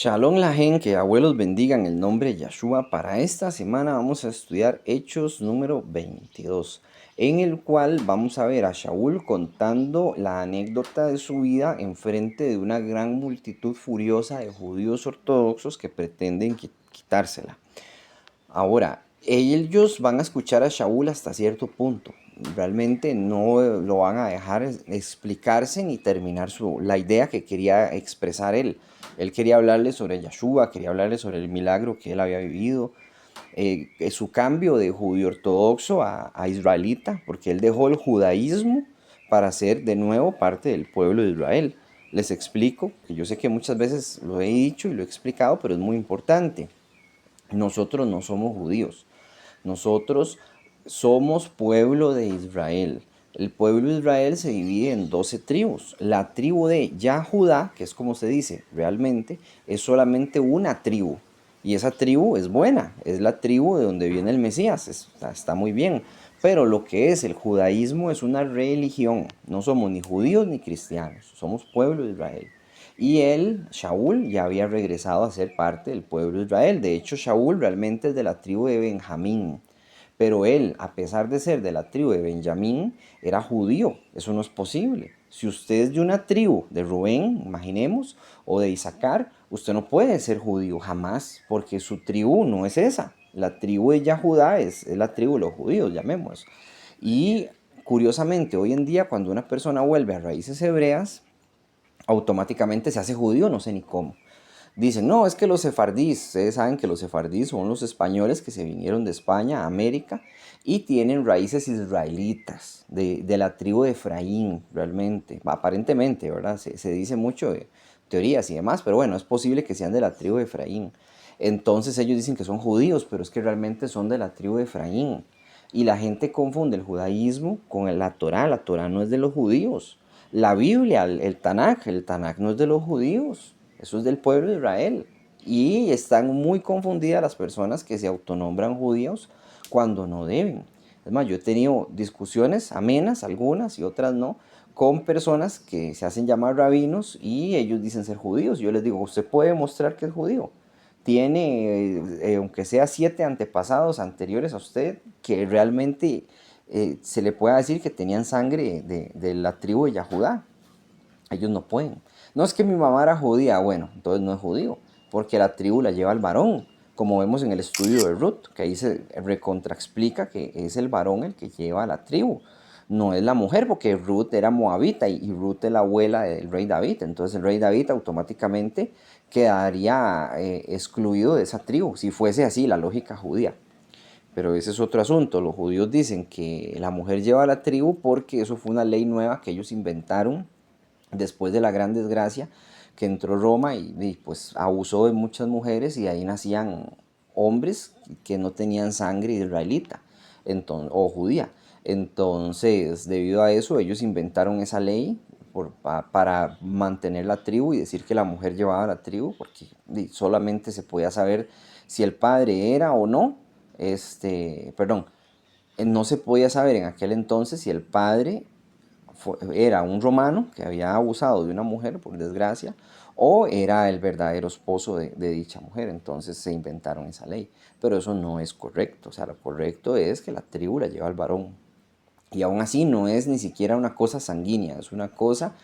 Shalom la que abuelos bendigan el nombre de Yahshua. Para esta semana vamos a estudiar Hechos número 22, en el cual vamos a ver a Shaul contando la anécdota de su vida en frente de una gran multitud furiosa de judíos ortodoxos que pretenden quitársela. Ahora, ellos van a escuchar a Shaul hasta cierto punto. Realmente no lo van a dejar explicarse ni terminar la idea que quería expresar él. Él quería hablarles sobre Yahshua, quería hablarles sobre el milagro que él había vivido, su cambio de judío ortodoxo a israelita, porque él dejó el judaísmo para ser de nuevo parte del pueblo de Israel. Les explico, que yo sé que muchas veces lo he dicho y lo he explicado, pero es muy importante. Nosotros no somos judíos. Nosotros somos pueblo de Israel. El pueblo de Israel se divide en 12 tribus. La tribu de Yahudá, que es como se dice realmente, es solamente una tribu. Y esa tribu es buena, es la tribu de donde viene el Mesías, está muy bien. Pero lo que es el judaísmo es una religión. No somos ni judíos ni cristianos, somos pueblo de Israel. Y él, Shaul, ya había regresado a ser parte del pueblo de Israel. De hecho, Shaul realmente es de la tribu de Benjamín. Pero él, a pesar de ser de la tribu de Benjamín, era judío. Eso no es posible. Si usted es de una tribu de Rubén, imaginemos, o de Isaacar, usted no puede ser judío jamás, porque su tribu no es esa. La tribu de Yahudá es la tribu de los judíos, llamemos. Y curiosamente, hoy en día, cuando una persona vuelve a raíces hebreas, automáticamente se hace judío, no sé ni cómo. Dicen, no, es que los sefardíes, ustedes saben que los sefardíes son los españoles que se vinieron de España a América y tienen raíces israelitas, de la tribu de Efraín, realmente, aparentemente, ¿verdad? Se dice mucho de teorías y demás, pero bueno, es posible que sean de la tribu de Efraín. Entonces ellos dicen que son judíos, pero es que realmente son de la tribu de Efraín. Y la gente confunde el judaísmo con la Torá no es de los judíos. La Biblia, el Tanakh no es de los judíos, eso es del pueblo de Israel. Y están muy confundidas las personas que se autonombran judíos cuando no deben. Es más, yo he tenido discusiones amenas, algunas y otras no, con personas que se hacen llamar rabinos y ellos dicen ser judíos. Yo les digo, usted puede mostrar que es judío. Tiene, aunque sea 7 antepasados anteriores a usted, que realmente se le pueda decir que tenían sangre de la tribu de Yahudá. Ellos no pueden. No es que mi mamá era judía, bueno, entonces no es judío, porque la tribu la lleva el varón, como vemos en el estudio de Ruth, que ahí se recontraexplica que es el varón el que lleva a la tribu, no es la mujer, porque Ruth era moabita y Ruth es la abuela del rey David, entonces el rey David automáticamente quedaría excluido de esa tribu, si fuese así la lógica judía. Pero ese es otro asunto. Los judíos dicen que la mujer lleva a la tribu porque eso fue una ley nueva que ellos inventaron después de la gran desgracia que entró Roma y pues abusó de muchas mujeres y de ahí nacían hombres que no tenían sangre israelita o judía. Entonces, debido a eso, ellos inventaron esa ley para mantener la tribu y decir que la mujer llevaba la tribu, porque solamente se podía saber si el padre era o no, perdón, no se podía saber en aquel entonces si el padre era un romano que había abusado de una mujer, por desgracia, o era el verdadero esposo de dicha mujer. Entonces se inventaron esa ley. Pero eso no es correcto. O sea, lo correcto es que la tribu la lleva al varón. Y aún así no es ni siquiera una cosa sanguínea, es una cosa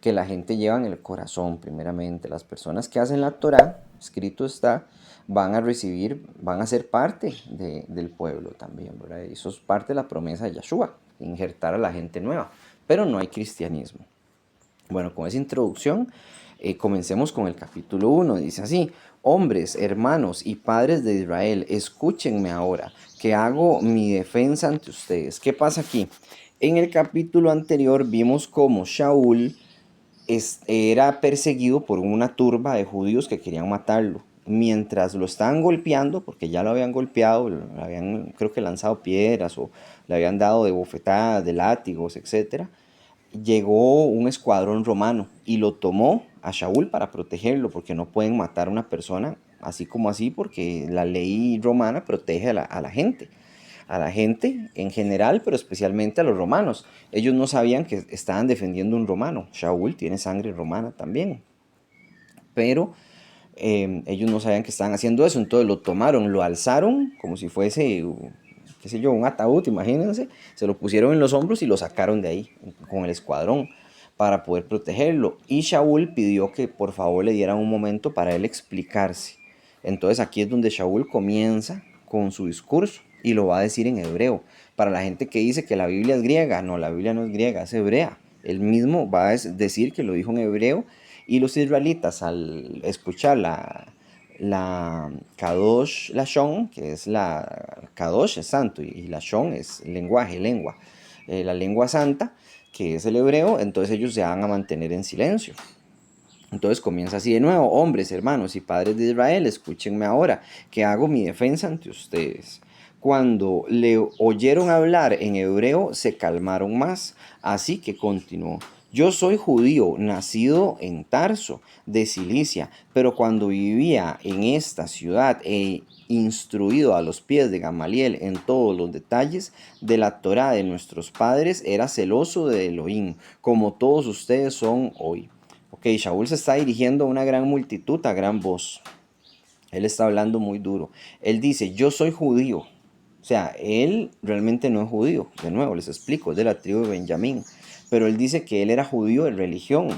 que la gente lleva en el corazón, primeramente. Las personas que hacen la Torá, escrito está, van a recibir, van a ser parte del pueblo también, ¿verdad? Eso es parte de la promesa de Yahshua, injertar a la gente nueva, pero no hay cristianismo. Bueno, con esa introducción, comencemos con el capítulo 1. Dice así, hombres, hermanos y padres de Israel, escúchenme ahora, que hago mi defensa ante ustedes. ¿Qué pasa aquí? En el capítulo anterior vimos cómo Shaul era perseguido por una turba de judíos que querían matarlo. Mientras lo estaban golpeando, porque ya lo habían golpeado, le habían creo que lanzado piedras o le habían dado de bofetadas, de látigos, etcétera, llegó un escuadrón romano y lo tomó a Shaul para protegerlo, porque no pueden matar a una persona así como así, porque la ley romana protege a la gente en general, pero especialmente a los romanos. Ellos no sabían que estaban defendiendo un romano. Shaul tiene sangre romana también. Pero Ellos no sabían que estaban haciendo eso, entonces lo tomaron, lo alzaron como si fuese, qué sé yo, un ataúd, imagínense, se lo pusieron en los hombros y lo sacaron de ahí con el escuadrón para poder protegerlo. Y Shaul pidió que por favor le dieran un momento para él explicarse. Entonces aquí es donde Shaul comienza con su discurso y lo va a decir en hebreo. Para la gente que dice que la Biblia es griega, no, la Biblia no es griega, es hebrea. Él mismo va a decir que lo dijo en hebreo y los israelitas al escuchar la Kadosh Lashon, que es la Kadosh es santo y Lashon es lenguaje, lengua, la lengua santa, que es el hebreo, entonces ellos se van a mantener en silencio. Entonces comienza así de nuevo: hombres, hermanos y padres de Israel, escúchenme ahora, que hago mi defensa ante ustedes. Cuando le oyeron hablar en hebreo, se calmaron más, así que continuó: yo soy judío, nacido en Tarso, de Cilicia, pero cuando vivía en esta ciudad e instruido a los pies de Gamaliel en todos los detalles de la Torá de nuestros padres, era celoso de Elohim, como todos ustedes son hoy. Ok, Shaul se está dirigiendo a una gran multitud a gran voz. Él está hablando muy duro. Él dice: yo soy judío. O sea, él realmente no es judío. De nuevo, les explico, es de la tribu de Benjamín. Pero él dice que él era judío de religión.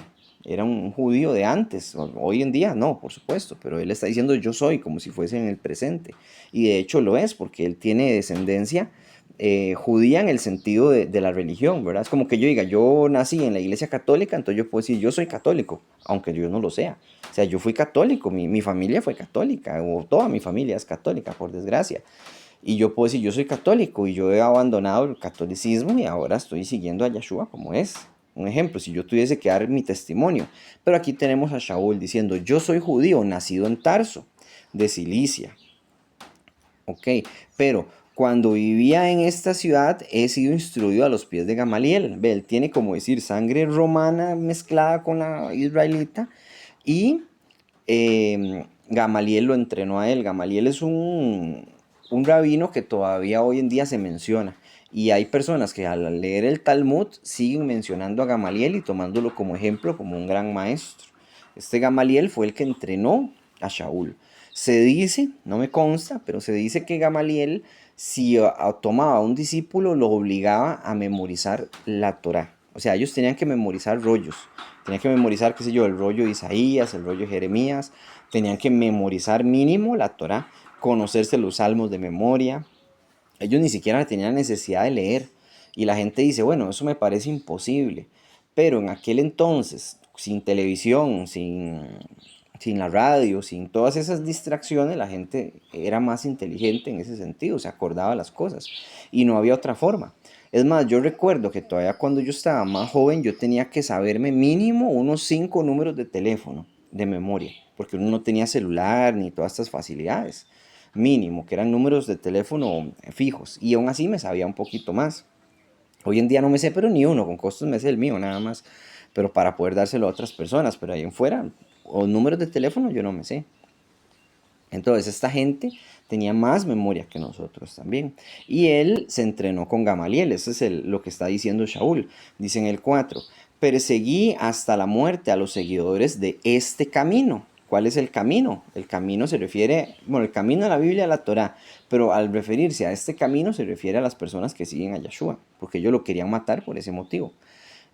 Era un judío de antes. Hoy en día no, por supuesto. Pero él está diciendo yo soy, como si fuese en el presente. Y de hecho lo es, porque él tiene descendencia judía en el sentido de la religión, ¿verdad? Es como que yo diga: yo nací en la iglesia católica, entonces yo puedo decir yo soy católico, aunque yo no lo sea. O sea, yo fui católico, mi familia fue católica, o toda mi familia es católica, por desgracia. Y yo puedo decir yo soy católico y yo he abandonado el catolicismo y ahora estoy siguiendo a Yeshua como es. Un ejemplo, si yo tuviese que dar mi testimonio. Pero aquí tenemos a Shaul diciendo: yo soy judío, nacido en Tarso, de Cilicia. Ok, pero cuando vivía en esta ciudad he sido instruido a los pies de Gamaliel. Ve, él tiene, como decir, sangre romana mezclada con la israelita y Gamaliel lo entrenó a él. Gamaliel es un rabino que todavía hoy en día se menciona. Y hay personas que al leer el Talmud siguen mencionando a Gamaliel y tomándolo como ejemplo, como un gran maestro. Este Gamaliel fue el que entrenó a Shaul. Se dice, no me consta, pero se dice que Gamaliel, si tomaba a un discípulo, lo obligaba a memorizar la Torá. O sea, ellos tenían que memorizar rollos. Tenían que memorizar, qué sé yo, el rollo de Isaías, el rollo de Jeremías. Tenían que memorizar mínimo la Torá, conocerse los salmos de memoria. Ellos ni siquiera tenían necesidad de leer. Y la gente dice: bueno, eso me parece imposible. Pero en aquel entonces, sin televisión, sin la radio, sin todas esas distracciones, la gente era más inteligente en ese sentido, se acordaba las cosas y no había otra forma. Es más, yo recuerdo que todavía cuando yo estaba más joven, yo tenía que saberme mínimo unos 5 números de teléfono de memoria, porque uno no tenía celular ni todas estas facilidades. Mínimo, que eran números de teléfono fijos, y aún así me sabía un poquito más. Hoy en día no me sé, pero ni uno, con costos me sé el mío nada más, pero para poder dárselo a otras personas, pero ahí en fuera, o números de teléfono yo no me sé. Entonces esta gente tenía más memoria que nosotros también. Y él se entrenó con Gamaliel, eso es lo que está diciendo Shaul. Dice en el 4: perseguí hasta la muerte a los seguidores de este camino. ¿Cuál es el camino? El camino se refiere, bueno, el camino a la Biblia, a la Torá, pero al referirse a este camino se refiere a las personas que siguen a Yeshua, porque ellos lo querían matar por ese motivo.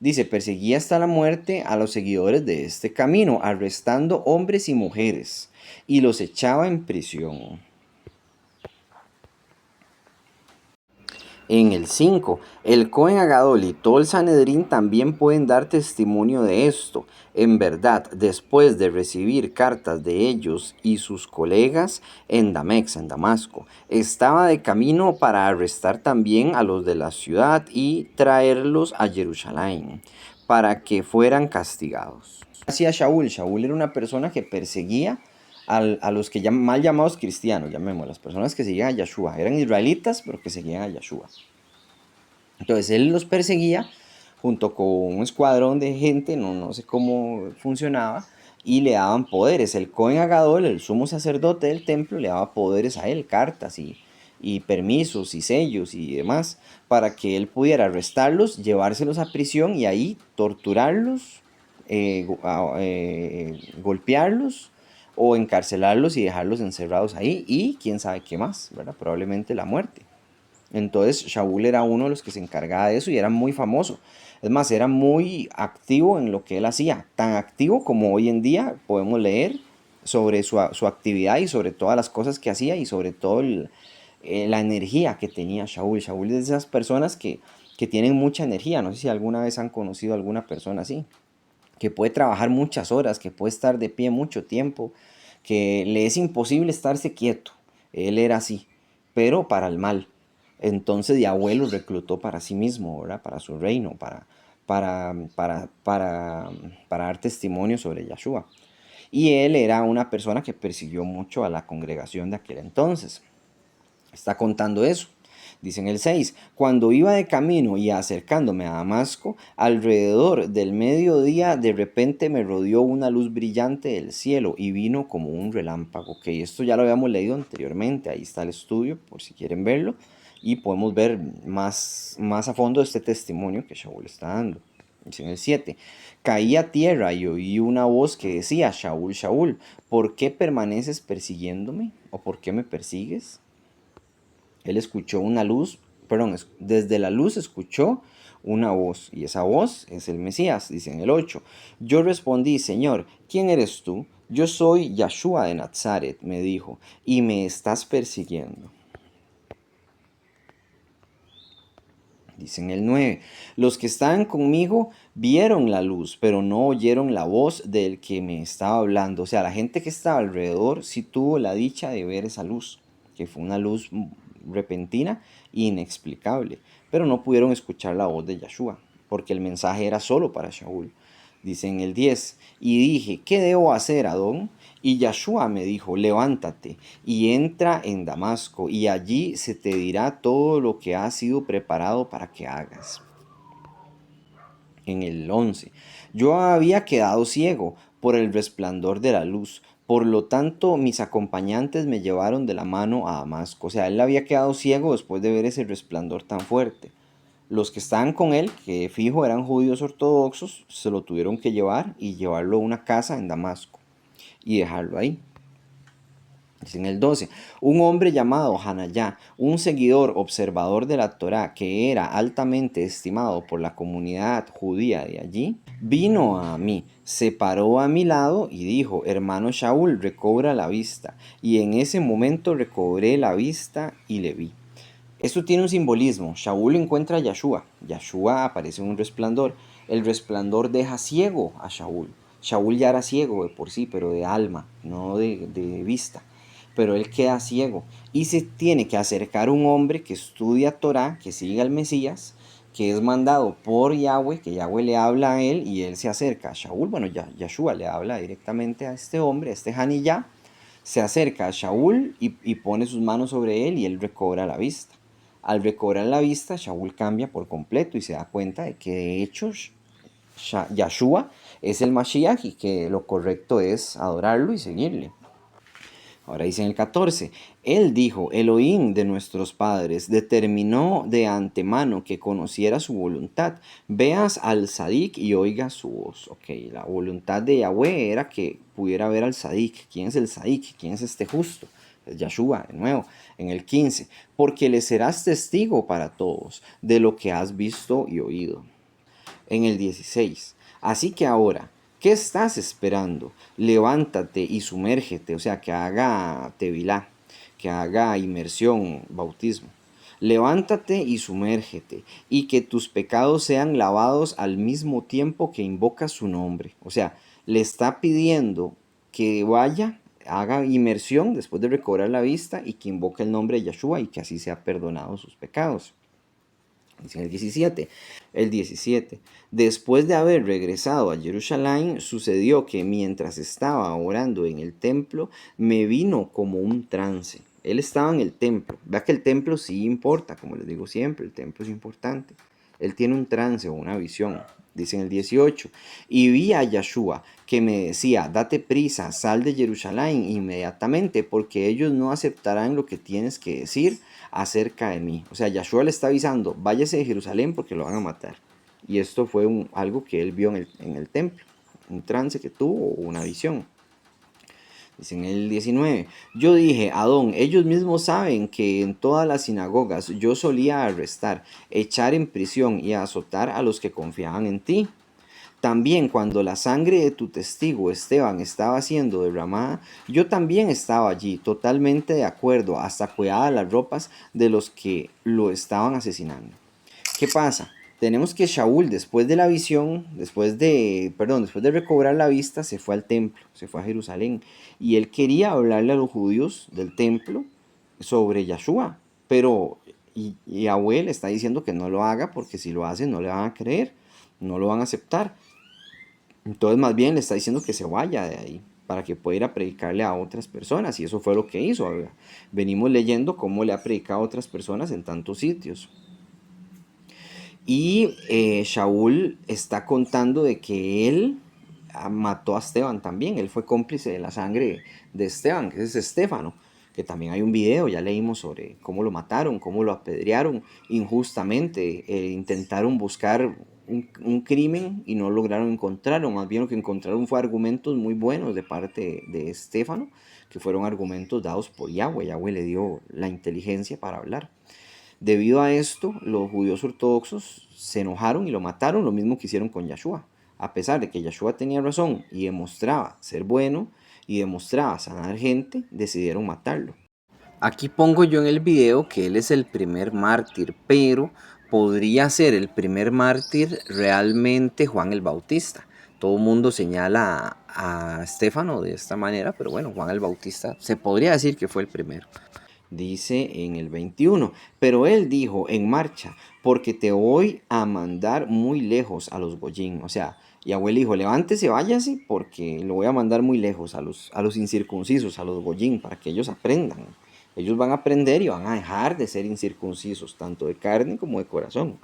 Dice: perseguía hasta la muerte a los seguidores de este camino, arrestando hombres y mujeres, y los echaba en prisión. En el 5, el Cohen Agadol y todo el Sanedrín también pueden dar testimonio de esto. En verdad, después de recibir cartas de ellos y sus colegas en Damex, en Damasco, estaba de camino para arrestar también a los de la ciudad y traerlos a Jerusalén para que fueran castigados. Hacía Shaul. Shaul era una persona que perseguía a los que mal llamados cristianos, llamemos, las personas que seguían a Yeshua. Eran israelitas, pero que seguían a Yeshua. Entonces él los perseguía junto con un escuadrón de gente, no sé cómo funcionaba, y le daban poderes. El Cohen Agadol, el sumo sacerdote del templo, le daba poderes a él, cartas y permisos y sellos y demás, para que él pudiera arrestarlos, llevárselos a prisión y ahí torturarlos, golpearlos o encarcelarlos y dejarlos encerrados ahí, y quién sabe qué más, ¿verdad? Probablemente la muerte. Entonces Shaul era uno de los que se encargaba de eso y era muy famoso. Es más, era muy activo en lo que él hacía, tan activo como hoy en día podemos leer sobre su actividad y sobre todas las cosas que hacía y sobre todo la energía que tenía Shaul. Shaul es de esas personas que tienen mucha energía. No sé si alguna vez han conocido a alguna persona así, que puede trabajar muchas horas, que puede estar de pie mucho tiempo, que le es imposible estarse quieto. Él era así, pero para el mal. Entonces Yahweh lo reclutó para sí mismo, ¿verdad? Para su reino, para dar testimonio sobre Yahshua. Y él era una persona que persiguió mucho a la congregación de aquel entonces. Está contando eso. Dice en el 6, cuando iba de camino y acercándome a Damasco, alrededor del mediodía de repente me rodeó una luz brillante del cielo y vino como un relámpago. Ok, esto ya lo habíamos leído anteriormente, ahí está el estudio por si quieren verlo y podemos ver más a fondo este testimonio que Shaul está dando. Dice en el 7, caí a tierra y oí una voz que decía, Shaul, Shaul, ¿por qué permaneces persiguiéndome? ¿O por qué me persigues? Él escuchó una luz, perdón, desde la luz escuchó una voz, y esa voz es el Mesías, dice en el 8. Yo respondí, Señor, ¿quién eres tú? Yo soy Yahshua de Nazaret, me dijo, y me estás persiguiendo. Dice en el 9, los que estaban conmigo vieron la luz, pero no oyeron la voz del que me estaba hablando. O sea, la gente que estaba alrededor sí tuvo la dicha de ver esa luz, que fue una luz repentina e inexplicable, pero no pudieron escuchar la voz de Yahshua, porque el mensaje era solo para Shaul. Dice en el 10, y dije, ¿qué debo hacer, Adón? Y Yahshua me dijo, levántate y entra en Damasco, y allí se te dirá todo lo que ha sido preparado para que hagas. En el 11, yo había quedado ciego por el resplandor de la luz, por lo tanto mis acompañantes me llevaron de la mano a Damasco. O sea, él había quedado ciego después de ver ese resplandor tan fuerte. Los que estaban con él, que fijo eran judíos ortodoxos, se lo tuvieron que llevar y llevarlo a una casa en Damasco y dejarlo ahí. Dice en el 12, un hombre llamado Hanayá, un seguidor observador de la Torá que era altamente estimado por la comunidad judía de allí, vino a mí, se paró a mi lado y dijo, hermano Shaul, recobra la vista. Y en ese momento recobré la vista y le vi. Esto tiene un simbolismo. Shaul encuentra a Yahshua. Yahshua aparece en un resplandor. El resplandor deja ciego a Shaul. Shaul ya era ciego de por sí, pero de alma, no de vista. Pero él queda ciego. Y se tiene que acercar un hombre que estudia Torah, que sigue al Mesías, que es mandado por Yahweh, que Yahweh le habla a él y él se acerca a Shaul. Bueno, Yahshua le habla directamente a este hombre, a este Haniyah. Se acerca a Shaul y pone sus manos sobre él y él recobra la vista. Al recobrar la vista, Shaul cambia por completo y se da cuenta de que de hecho Yahshua es el Mashiach y que lo correcto es adorarlo y seguirle. Ahora dice en el 14, él dijo, Elohim de nuestros padres determinó de antemano que conociera su voluntad. Veas al Sadik y oiga su voz. Ok, la voluntad de Yahweh era que pudiera ver al Sadik. ¿Quién es el Sadik? ¿Quién es este justo? Es Yahshua, de nuevo, en el 15, porque le serás testigo para todos de lo que has visto y oído. En el 16, así que ahora, ¿qué estás esperando? Levántate y sumérgete, o sea, que haga tevilá, que haga inmersión, bautismo. Levántate y sumérgete, y que tus pecados sean lavados al mismo tiempo que invocas su nombre. O sea, le está pidiendo que vaya, haga inmersión después de recobrar la vista y que invoque el nombre de Yahshua y que así sea perdonado sus pecados. Dice el 17, después de haber regresado a Jerusalén, sucedió que mientras estaba orando en el templo, me vino como un trance. Él estaba en el templo. Vea que el templo sí importa, como les digo siempre, el templo es importante. Él tiene un trance o una visión. Dice en el 18, y vi a Yahshua que me decía, date prisa, sal de Jerusalén inmediatamente, porque ellos no aceptarán lo que tienes que decir acerca de mí. O sea, Yahshua le está avisando, váyase de Jerusalén porque lo van a matar. Y esto fue algo que él vio en el templo, un trance que tuvo o una visión. Dice en el 19, yo dije, Adón, ellos mismos saben que en todas las sinagogas yo solía arrestar, echar en prisión y azotar a los que confiaban en ti. También cuando la sangre de tu testigo Esteban estaba siendo derramada, yo también estaba allí, totalmente de acuerdo, hasta cuidaba las ropas de los que lo estaban asesinando. ¿Qué pasa? Tenemos que Shaul, después de la visión, después de recobrar la vista, se fue al templo, se fue a Jerusalén. Y él quería hablarle a los judíos del templo sobre Yahshua. Pero Yahweh le está diciendo que no lo haga porque si lo hace no le van a creer, no lo van a aceptar. Entonces más bien le está diciendo que se vaya de ahí para que pueda ir a predicarle a otras personas. Y eso fue lo que hizo. Venimos leyendo cómo le ha predicado a otras personas en tantos sitios. Y Shaul está contando de que él mató a Esteban también. Él fue cómplice de la sangre de Esteban, que es Estéfano. Que también hay un video, ya leímos sobre cómo lo mataron, cómo lo apedrearon injustamente. Intentaron buscar un crimen y no lograron encontrarlo. Más bien lo que encontraron fue argumentos muy buenos de parte de Estéfano, que fueron argumentos dados por Yahweh. Yahweh le dio la inteligencia para hablar. Debido a esto, los judíos ortodoxos se enojaron y lo mataron, lo mismo que hicieron con Yahshua. A pesar de que Yahshua tenía razón y demostraba ser bueno y demostraba sanar gente, decidieron matarlo. Aquí pongo yo en el video que él es el primer mártir, pero podría ser el primer mártir realmente Juan el Bautista. Todo el mundo señala a Estéfano de esta manera, pero bueno, Juan el Bautista se podría decir que fue el primero. Dice en el 21, pero él dijo, en marcha, porque te voy a mandar muy lejos a los Goyín. O sea, Yahweh dijo, levántese, váyase, porque lo voy a mandar muy lejos a los incircuncisos, a los Goyín, para que ellos aprendan. Ellos van a aprender y van a dejar de ser incircuncisos, tanto de carne como de corazón.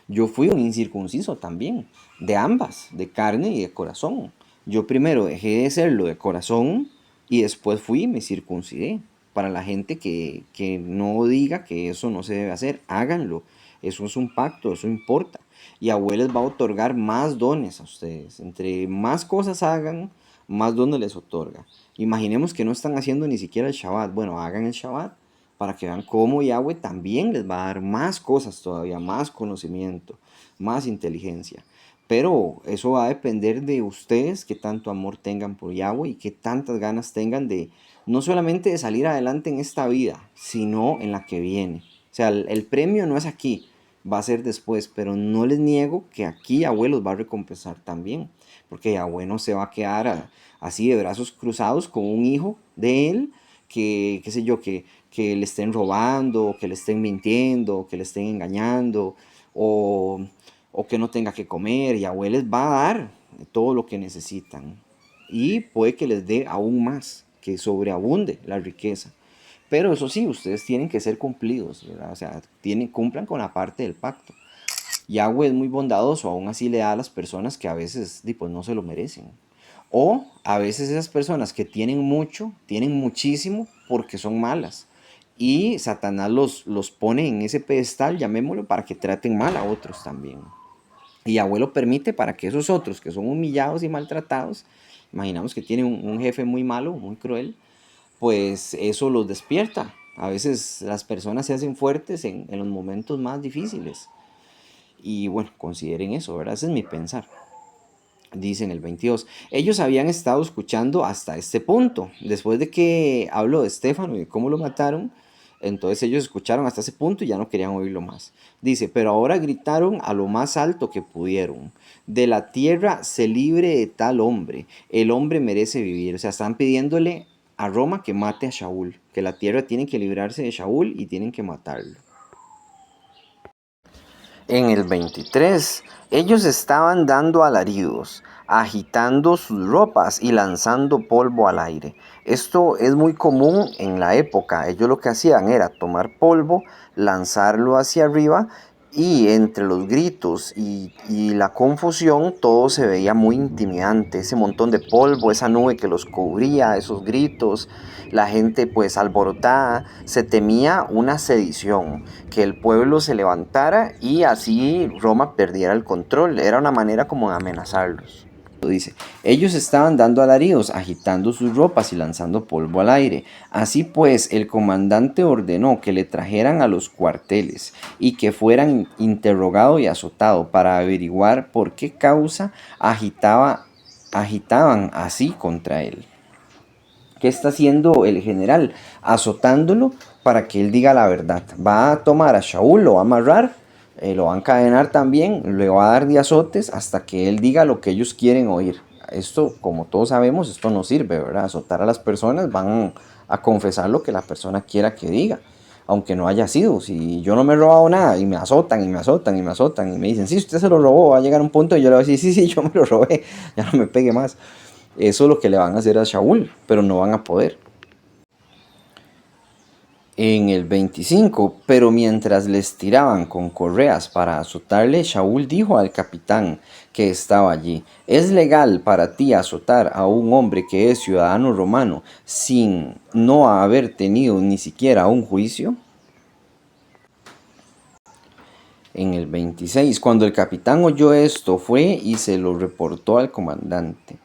Yo fui un incircunciso también, de ambas, de carne y de corazón. Yo primero dejé de serlo de corazón y después fui y me circuncidé. Para la gente que no diga que eso no se debe hacer, háganlo. Eso es un pacto, eso importa. Y Abuelo les va a otorgar más dones a ustedes. Entre más cosas hagan, más dones les otorga. Imaginemos que no están haciendo ni siquiera el Shabbat. Bueno, hagan el Shabbat para que vean cómo Yahweh también les va a dar más cosas todavía, más conocimiento, más inteligencia. Pero eso va a depender de ustedes, qué tanto amor tengan por Yahweh y qué tantas ganas tengan de no solamente de salir adelante en esta vida, sino en la que viene. O sea, el premio no es aquí, va a ser después, pero no les niego que aquí Yahweh los va a recompensar también, porque Yahweh no se va a quedar así de brazos cruzados con un hijo de él que, qué sé yo, que le estén robando, que le estén mintiendo, que le estén engañando, o, o que no tenga que comer. Yahweh les va a dar todo lo que necesitan. Y puede que les dé aún más, que sobreabunde la riqueza. Pero eso sí, ustedes tienen que ser cumplidos, ¿verdad? O sea, cumplan con la parte del pacto. Yahweh es muy bondadoso, aún así le da a las personas que a veces pues, no se lo merecen. O a veces esas personas que tienen mucho, tienen muchísimo porque son malas. Y Satanás los pone en ese pedestal, llamémoslo, para que traten mal a otros también. Y Yahweh lo permite para que esos otros que son humillados y maltratados, imaginamos que tienen un jefe muy malo, muy cruel, pues eso los despierta. A veces las personas se hacen fuertes en los momentos más difíciles. Y bueno, consideren eso, ¿verdad? Ese es mi pensar. Dice en el 22, ellos habían estado escuchando hasta este punto. Después de que habló de Estéfano y de cómo lo mataron, entonces ellos escucharon hasta ese punto y ya no querían oírlo más. Dice, pero ahora gritaron a lo más alto que pudieron. De la tierra se libre de tal hombre. El hombre merece vivir. O sea, están pidiéndole a Roma que mate a Shaul. Que la tierra tiene que librarse de Shaul y tienen que matarlo. En el 23, ellos estaban dando alaridos, agitando sus ropas y lanzando polvo al aire. Esto es muy común en la época. Ellos lo que hacían era tomar polvo, lanzarlo hacia arriba y entre los gritos y la confusión todo se veía muy intimidante. Ese montón de polvo, esa nube que los cubría, esos gritos, la gente pues alborotada, se temía una sedición, que el pueblo se levantara y así Roma perdiera el control. Era una manera como de amenazarlos. Dice, ellos estaban dando alaridos, agitando sus ropas y lanzando polvo al aire. Así pues, el comandante ordenó que le trajeran a los cuarteles y que fueran interrogado y azotado para averiguar por qué causa agitaban así contra él. ¿Qué está haciendo el general? Azotándolo para que él diga la verdad. Va a tomar a Shaul, lo va a amarrar, lo va a encadenar también, le va a dar de azotes hasta que él diga lo que ellos quieren oír. Esto, como todos sabemos, esto no sirve, ¿verdad? Azotar a las personas, van a confesar lo que la persona quiera que diga, aunque no haya sido. Si yo no me he robado nada y me azotan y me azotan y me azotan y me dicen, sí, usted se lo robó, va a llegar un punto y yo le voy a decir, sí, sí, yo me lo robé, ya no me pegue más. Eso es lo que le van a hacer a Shaul, pero no van a poder. En el 25, pero mientras les tiraban con correas para azotarle, Shaul dijo al capitán que estaba allí, ¿es legal para ti azotar a un hombre que es ciudadano romano sin no haber tenido ni siquiera un juicio? En el 26, cuando el capitán oyó esto, fue y se lo reportó al comandante.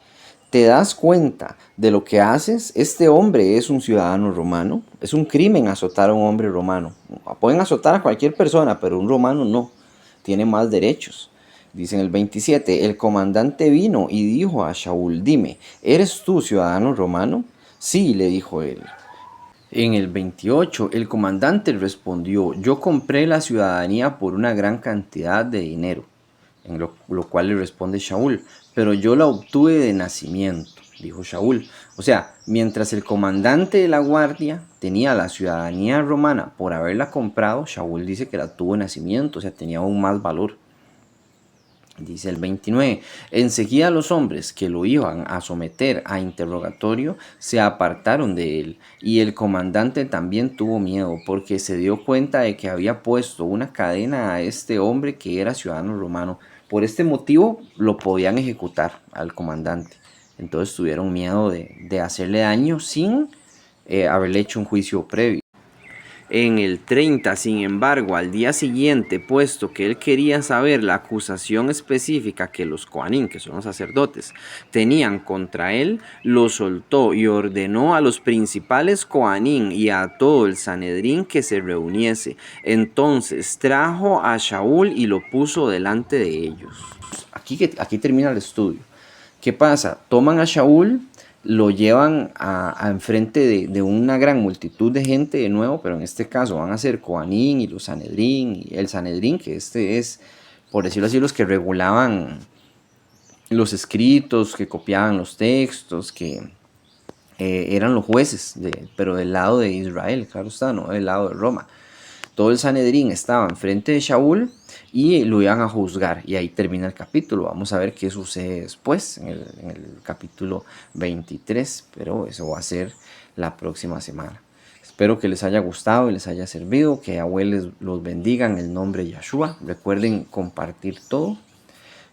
¿Te das cuenta de lo que haces? Este hombre es un ciudadano romano. Es un crimen azotar a un hombre romano. Pueden azotar a cualquier persona, pero un romano no. Tiene más derechos. Dice en el 27, el comandante vino y dijo a Shaul, dime, ¿eres tú ciudadano romano? Sí, le dijo él. En el 28, el comandante respondió, yo compré la ciudadanía por una gran cantidad de dinero. En lo cual le responde Shaul, pero yo la obtuve de nacimiento, dijo Shaul. O sea, mientras el comandante de la guardia tenía la ciudadanía romana por haberla comprado, Shaul dice que la tuvo de nacimiento, o sea, tenía aún más valor. Dice el 29, enseguida los hombres que lo iban a someter a interrogatorio se apartaron de él, y el comandante también tuvo miedo porque se dio cuenta de que había puesto una cadena a este hombre que era ciudadano romano. Por este motivo lo podían ejecutar al comandante. Entonces tuvieron miedo de hacerle daño sin haberle hecho un juicio previo. En el 30, sin embargo, al día siguiente, puesto que él quería saber la acusación específica que los Coanín, que son los sacerdotes, tenían contra él, lo soltó y ordenó a los principales Coanín y a todo el Sanedrín que se reuniese. Entonces trajo a Shaul y lo puso delante de ellos. Aquí termina el estudio. ¿Qué pasa? Toman a Shaul, lo llevan a enfrente de una gran multitud de gente de nuevo, pero en este caso van a ser Coanín y los Sanedrín, y el Sanedrín, que este es, por decirlo así, los que regulaban los escritos, que copiaban los textos, que eran los jueces, pero del lado de Israel, claro está, no del lado de Roma. Todo el Sanedrín estaba enfrente de Shaul y lo iban a juzgar. Y ahí termina el capítulo. Vamos a ver qué sucede después, en el capítulo 23. Pero eso va a ser la próxima semana. Espero que les haya gustado y les haya servido. Que Yahweh los bendiga en el nombre de Yahshua. Recuerden compartir todo.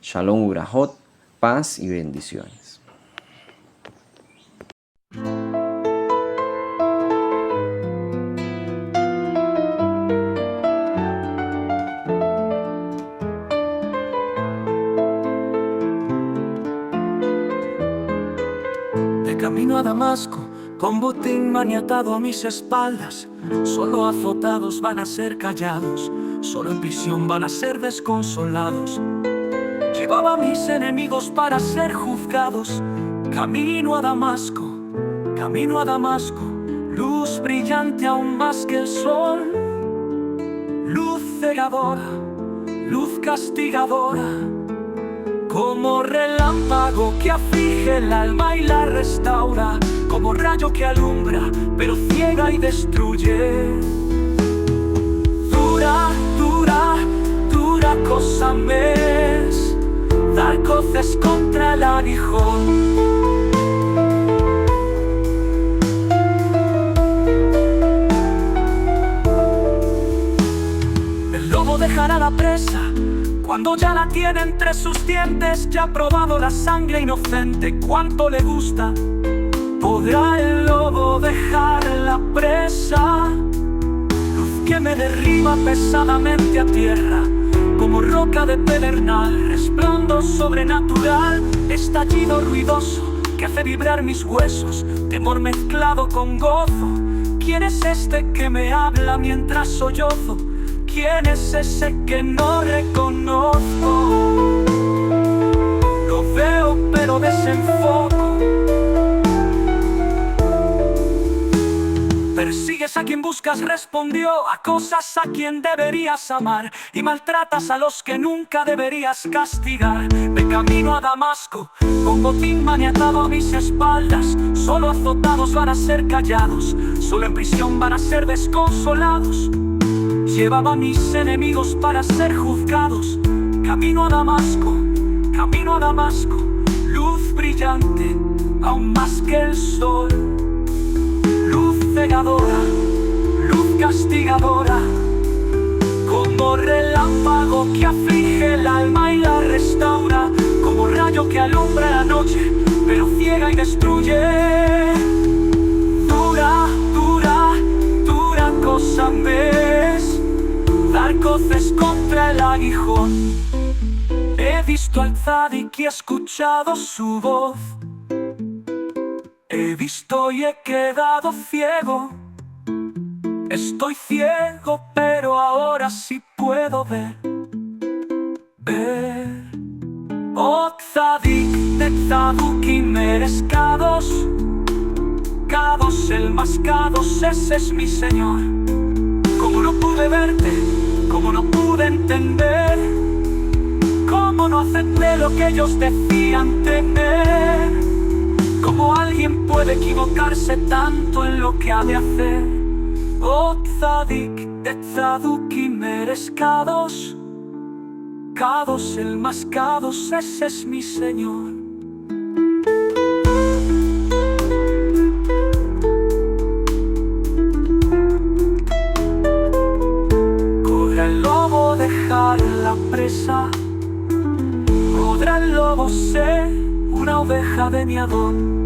Shalom Urahot, paz y bendiciones. Camino a Damasco, con botín maniatado a mis espaldas. Solo azotados van a ser callados, solo en prisión van a ser desconsolados. Llevaba a mis enemigos para ser juzgados. Camino a Damasco, luz brillante aún más que el sol. Luz cegadora, luz castigadora, como relámpago que aflige el alma y la restaura, como rayo que alumbra, pero ciega y destruye. Dura, dura, dura cosa me es dar coces contra el aguijón. El lobo dejará la presa cuando ya la tiene entre sus dientes, ya ha probado la sangre inocente, cuánto le gusta. ¿Podrá el lobo dejar la presa? Luz que me derriba pesadamente a tierra, como roca de pedernal, resplandor sobrenatural, estallido ruidoso que hace vibrar mis huesos, temor mezclado con gozo. ¿Quién es este que me habla mientras sollozo? ¿Quién es ese que no reconozco? Lo veo pero desenfoco. Persigues a quien buscas, respondió, acosas a quien deberías amar y maltratas a los que nunca deberías castigar. De camino a Damasco, con botín maniatado a mis espaldas, solo azotados van a ser callados, solo en prisión van a ser desconsolados. Llevaba a mis enemigos para ser juzgados. Camino a Damasco, luz brillante, aún más que el sol. Luz cegadora, luz castigadora, como relámpago que aflige el alma y la restaura, como rayo que alumbra la noche, pero ciega y destruye. Dura, dura, dura cosa me es dar coces contra el aguijón. He visto al Tzadik y he escuchado su voz. He visto y he quedado ciego. Estoy ciego, pero ahora sí puedo ver. Oh Tzadik de Tzadukim eres Kadosh, Kadosh el más Kadosh, ese es mi Señor. Como no pude verte, como no pude entender, como no acepté lo que ellos decían tener. ¿Cómo alguien puede equivocarse tanto en lo que ha de hacer? Oh Tzadik de Tzadukim eres Kadosh, Kadosh el más Kadosh, ese es mi Señor. ¿Podrá el lobo dejar la presa? ¿Podrá el lobo ser una oveja de mi Adón?